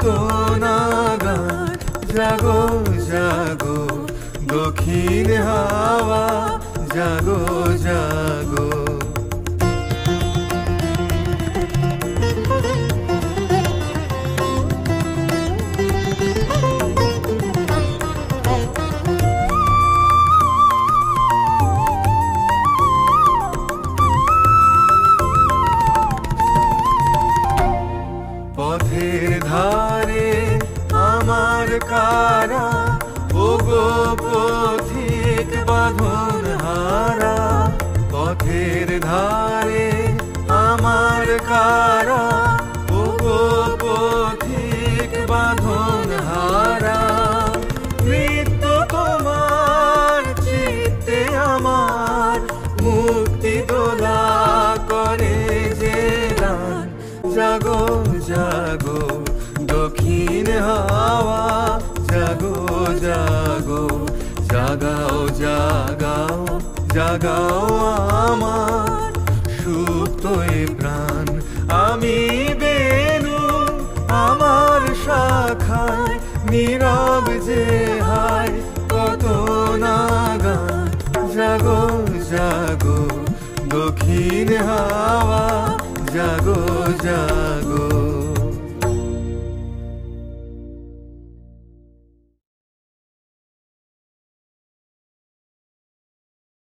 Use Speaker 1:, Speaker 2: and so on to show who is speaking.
Speaker 1: কত না গান। জাগো জাগো দক্ষিণ হাওয়া, জাগো জাগো। পথের ধারে আমার কারা, ওগো পথিক বাঁধন হারা। পথের ধারে আমার কারা, ওগো পথিক বাঁধন হারা। মৃত্যু তোমার চিত্তে আমার, মুক্তি দোলা করে যে দান। জাগো জাগো দক্ষিণ হাওয়া, জাগো জাগো। জাগাও জাগাও জাগাও আমার সুপ্ত এ প্রাণ। আমি বেনু আমার শাখায়, নীরব যে হায় কত না গান। জাগো জাগো দক্ষিণ হাওয়া, জাগো জাগো।